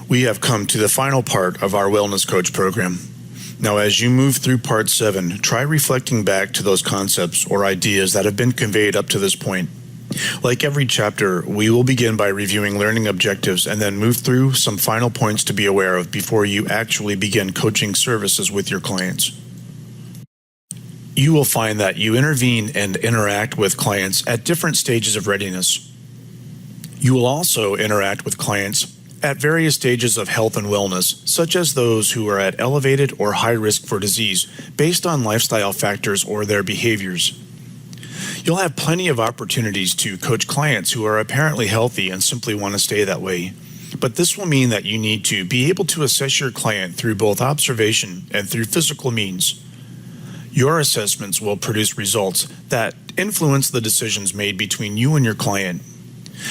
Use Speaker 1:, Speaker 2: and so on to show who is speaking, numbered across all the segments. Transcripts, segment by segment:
Speaker 1: We have come to the final part of our Wellness Coach program. Now, as you move through Part 7, try reflecting back to those concepts or ideas that have been conveyed up to this point. Like every chapter, we will begin by reviewing learning objectives and then move through some final points to be aware of before you actually begin coaching services with your clients. You will find that you intervene and interact with clients at different stages of readiness. You will also interact with clients at various stages of health and wellness, such as those who are at elevated or high risk for disease based on lifestyle factors or their behaviors. You'll have plenty of opportunities to coach clients who are apparently healthy and simply want to stay that way. But this will mean that you need to be able to assess your client through both observation and through physical means. Your assessments will produce results that influence the decisions made between you and your client.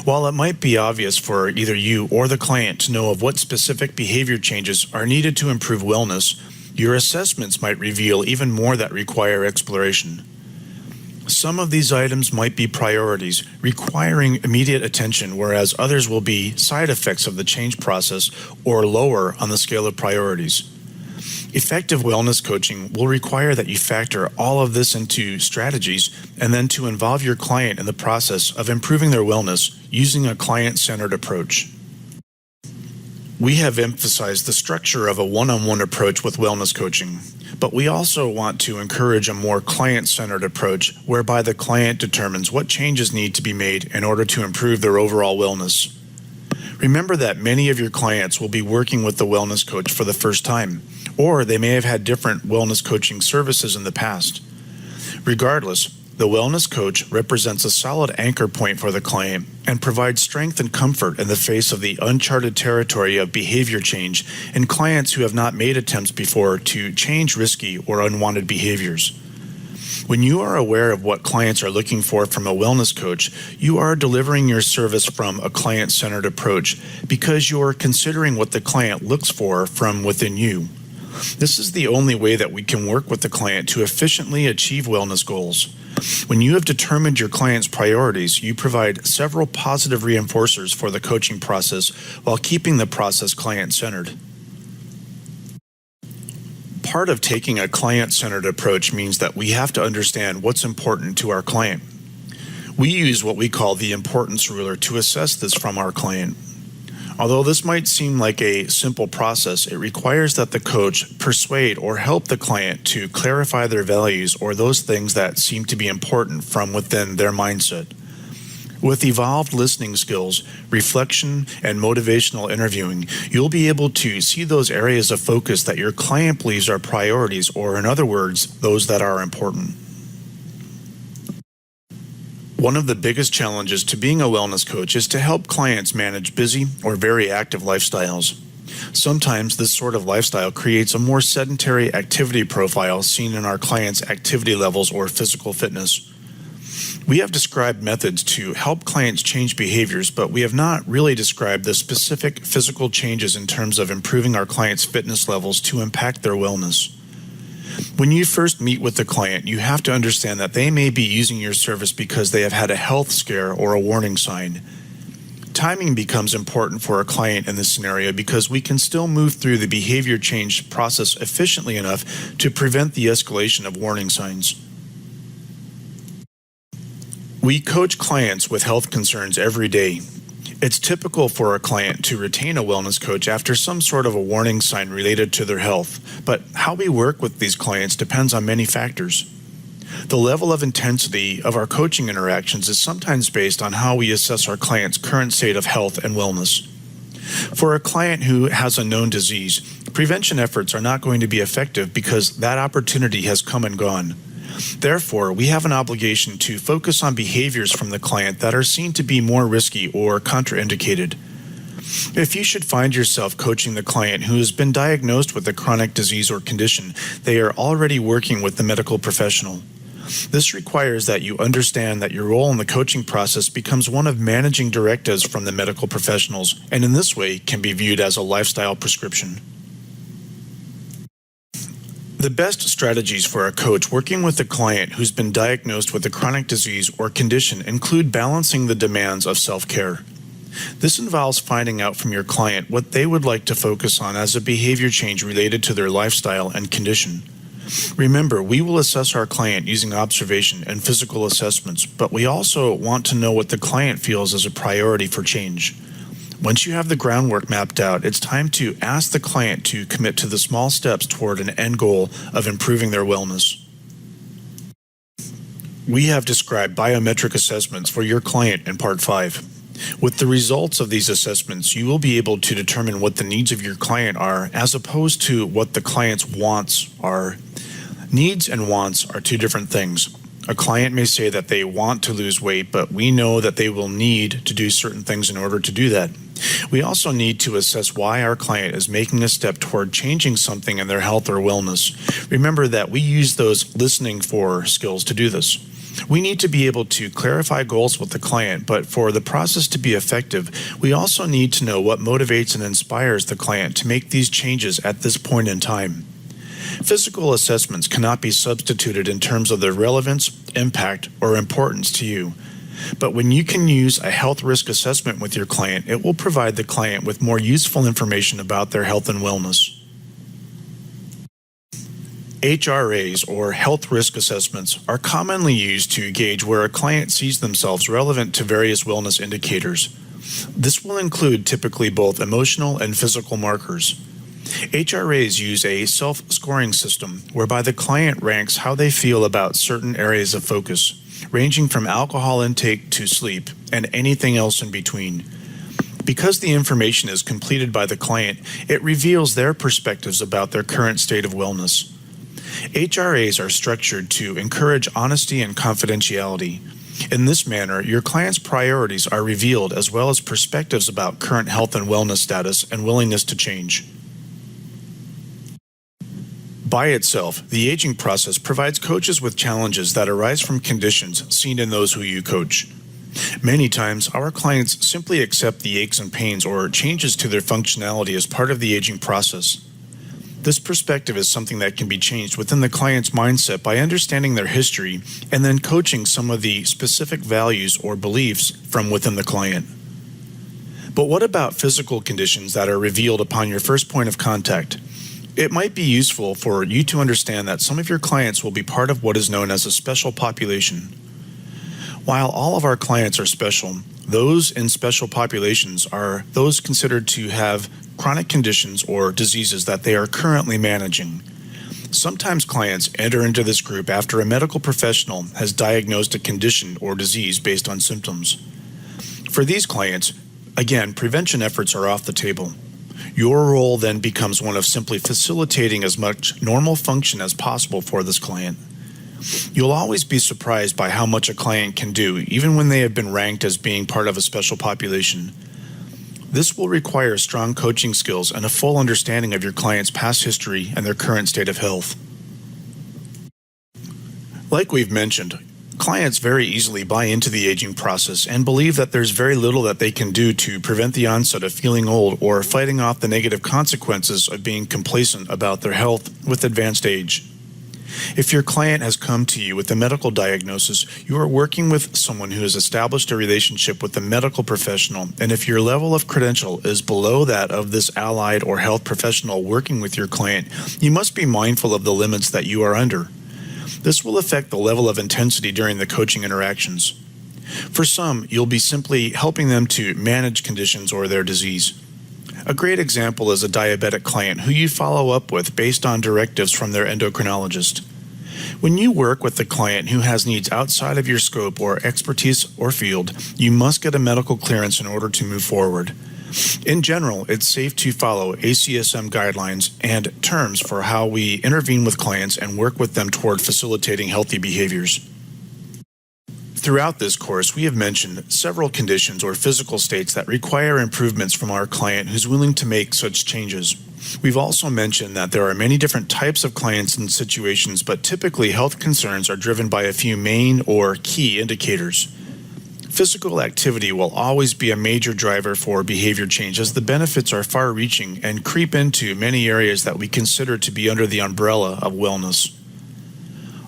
Speaker 1: While it might be obvious for either you or the client to know of what specific behavior changes are needed to improve wellness, your assessments might reveal even more that require exploration. Some of these items might be priorities, requiring immediate attention, whereas others will be side effects of the change process or lower on the scale of priorities. Effective wellness coaching will require that you factor all of this into strategies and then to involve your client in the process of improving their wellness using a client-centered approach. We have emphasized the structure of a one-on-one approach with wellness coaching, but we also want to encourage a more client-centered approach whereby the client determines what changes need to be made in order to improve their overall wellness. Remember that many of your clients will be working with the wellness coach for the first time, or they may have had different wellness coaching services in the past. Regardless, the wellness coach represents a solid anchor point for the client and provides strength and comfort in the face of the uncharted territory of behavior change in clients who have not made attempts before to change risky or unwanted behaviors. When you are aware of what clients are looking for from a wellness coach, you are delivering your service from a client-centered approach because you are considering what the client looks for from within you. This is the only way that we can work with the client to efficiently achieve wellness goals. When you have determined your client's priorities, you provide several positive reinforcers for the coaching process while keeping the process client-centered. Part of taking a client-centered approach means that we have to understand what's important to our client. We use what we call the importance ruler to assess this from our client. Although this might seem like a simple process, it requires that the coach persuade or help the client to clarify their values or those things that seem to be important from within their mindset. With evolved listening skills, reflection, and motivational interviewing, you'll be able to see those areas of focus that your client believes are priorities, or in other words, those that are important. One of the biggest challenges to being a wellness coach is to help clients manage busy or very active lifestyles. Sometimes this sort of lifestyle creates a more sedentary activity profile seen in our clients' activity levels or physical fitness. We have described methods to help clients change behaviors, but we have not really described the specific physical changes in terms of improving our clients' fitness levels to impact their wellness. When you first meet with the client, you have to understand that they may be using your service because they have had a health scare or a warning sign. Timing becomes important for a client in this scenario because we can still move through the behavior change process efficiently enough to prevent the escalation of warning signs. We coach clients with health concerns every day. It's typical for a client to retain a wellness coach after some sort of a warning sign related to their health, but how we work with these clients depends on many factors. The level of intensity of our coaching interactions is sometimes based on how we assess our client's current state of health and wellness. For a client who has a known disease, prevention efforts are not going to be effective because that opportunity has come and gone. Therefore, we have an obligation to focus on behaviors from the client that are seen to be more risky or contraindicated. If you should find yourself coaching the client who has been diagnosed with a chronic disease or condition, they are already working with the medical professional. This requires that you understand that your role in the coaching process becomes one of managing directives from the medical professionals, and in this way can be viewed as a lifestyle prescription. The best strategies for a coach working with a client who's been diagnosed with a chronic disease or condition include balancing the demands of self-care. This involves finding out from your client what they would like to focus on as a behavior change related to their lifestyle and condition. Remember, we will assess our client using observation and physical assessments, but we also want to know what the client feels as a priority for change. Once you have the groundwork mapped out, it's time to ask the client to commit to the small steps toward an end goal of improving their wellness. We have described biometric assessments for your client in Part 5. With the results of these assessments, you will be able to determine what the needs of your client are as opposed to what the client's wants are. Needs and wants are two different things. A client may say that they want to lose weight, but we know that they will need to do certain things in order to do that. We also need to assess why our client is making a step toward changing something in their health or wellness. Remember that we use those listening for skills to do this. We need to be able to clarify goals with the client, but for the process to be effective, we also need to know what motivates and inspires the client to make these changes at this point in time. Physical assessments cannot be substituted in terms of their relevance, impact, or importance to you. But when you can use a health risk assessment with your client, it will provide the client with more useful information about their health and wellness. HRAs, or health risk assessments, are commonly used to gauge where a client sees themselves relevant to various wellness indicators. This will include typically both emotional and physical markers. HRAs use a self-scoring system whereby the client ranks how they feel about certain areas of focus, ranging from alcohol intake to sleep and anything else in between. Because the information is completed by the client, it reveals their perspectives about their current state of wellness. HRAs are structured to encourage honesty and confidentiality. In this manner, your client's priorities are revealed as well as perspectives about current health and wellness status and willingness to change. By itself, the aging process provides coaches with challenges that arise from conditions seen in those who you coach. Many times, our clients simply accept the aches and pains or changes to their functionality as part of the aging process. This perspective is something that can be changed within the client's mindset by understanding their history and then coaching some of the specific values or beliefs from within the client. But what about physical conditions that are revealed upon your first point of contact? It might be useful for you to understand that some of your clients will be part of what is known as a special population. While all of our clients are special, those in special populations are those considered to have chronic conditions or diseases that they are currently managing. Sometimes clients enter into this group after a medical professional has diagnosed a condition or disease based on symptoms. For these clients, again, prevention efforts are off the table. Your role then becomes one of simply facilitating as much normal function as possible for this client. You'll always be surprised by how much a client can do, even when they have been ranked as being part of a special population. This will require strong coaching skills and a full understanding of your client's past history and their current state of health. Like we've mentioned, clients very easily buy into the aging process and believe that there's very little that they can do to prevent the onset of feeling old or fighting off the negative consequences of being complacent about their health with advanced age. If your client has come to you with a medical diagnosis, you are working with someone who has established a relationship with a medical professional, and if your level of credential is below that of this allied or health professional working with your client, you must be mindful of the limits that you are under. This will affect the level of intensity during the coaching interactions. For some, you'll be simply helping them to manage conditions or their disease. A great example is a diabetic client who you follow up with based on directives from their endocrinologist. When you work with a client who has needs outside of your scope or expertise or field, you must get a medical clearance in order to move forward. In general, it's safe to follow ACSM guidelines and terms for how we intervene with clients and work with them toward facilitating healthy behaviors. Throughout this course, we have mentioned several conditions or physical states that require improvements from our client who's willing to make such changes. We've also mentioned that there are many different types of clients and situations, but typically health concerns are driven by a few main or key indicators. Physical activity will always be a major driver for behavior change as the benefits are far-reaching and creep into many areas that we consider to be under the umbrella of wellness.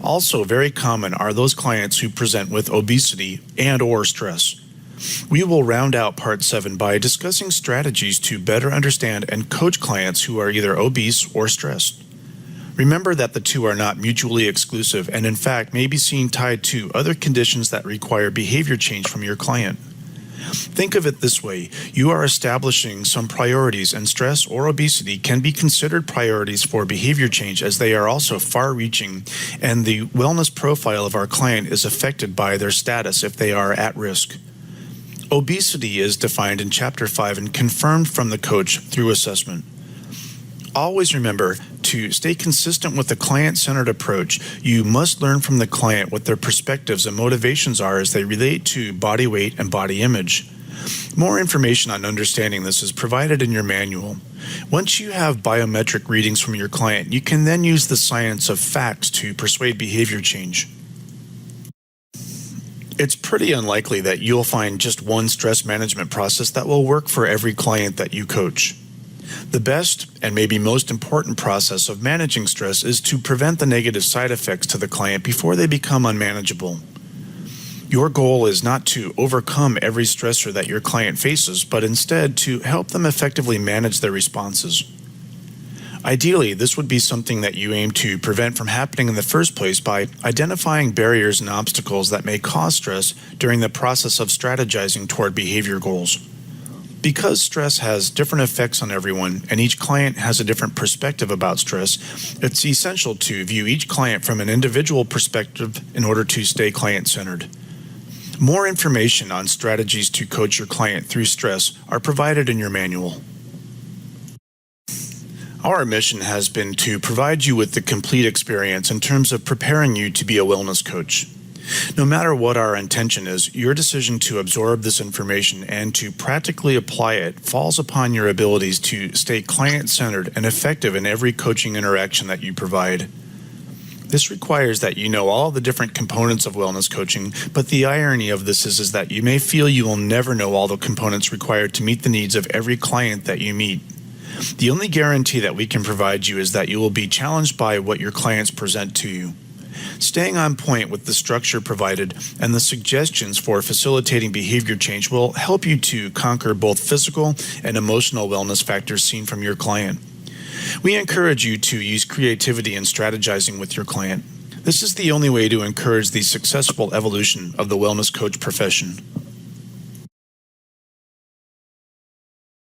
Speaker 1: Also very common are those clients who present with obesity and/or stress. We will round out Part 7 by discussing strategies to better understand and coach clients who are either obese or stressed. Remember that the two are not mutually exclusive and in fact may be seen tied to other conditions that require behavior change from your client. Think of it this way: you are establishing some priorities, and stress or obesity can be considered priorities for behavior change as they are also far-reaching, and the wellness profile of our client is affected by their status if they are at risk. Obesity is defined in Chapter 5 and confirmed from the coach through assessment. Always remember to stay consistent with the client-centered approach. You must learn from the client what their perspectives and motivations are as they relate to body weight and body image. More information on understanding this is provided in your manual. Once you have biometric readings from your client, you can then use the science of facts to persuade behavior change. It's pretty unlikely that you'll find just one stress management process that will work for every client that you coach. The best and maybe most important process of managing stress is to prevent the negative side effects to the client before they become unmanageable. Your goal is not to overcome every stressor that your client faces, but instead to help them effectively manage their responses. Ideally, this would be something that you aim to prevent from happening in the first place by identifying barriers and obstacles that may cause stress during the process of strategizing toward behavior goals. Because stress has different effects on everyone and each client has a different perspective about stress, it's essential to view each client from an individual perspective in order to stay client-centered. More information on strategies to coach your client through stress are provided in your manual. Our mission has been to provide you with the complete experience in terms of preparing you to be a wellness coach. No matter what our intention is, your decision to absorb this information and to practically apply it falls upon your abilities to stay client-centered and effective in every coaching interaction that you provide. This requires that you know all the different components of wellness coaching, but the irony of this is that you may feel you will never know all the components required to meet the needs of every client that you meet. The only guarantee that we can provide you is that you will be challenged by what your clients present to you. Staying on point with the structure provided and the suggestions for facilitating behavior change will help you to conquer both physical and emotional wellness factors seen from your client. We encourage you to use creativity in strategizing with your client. This is the only way to encourage the successful evolution of the wellness coach profession.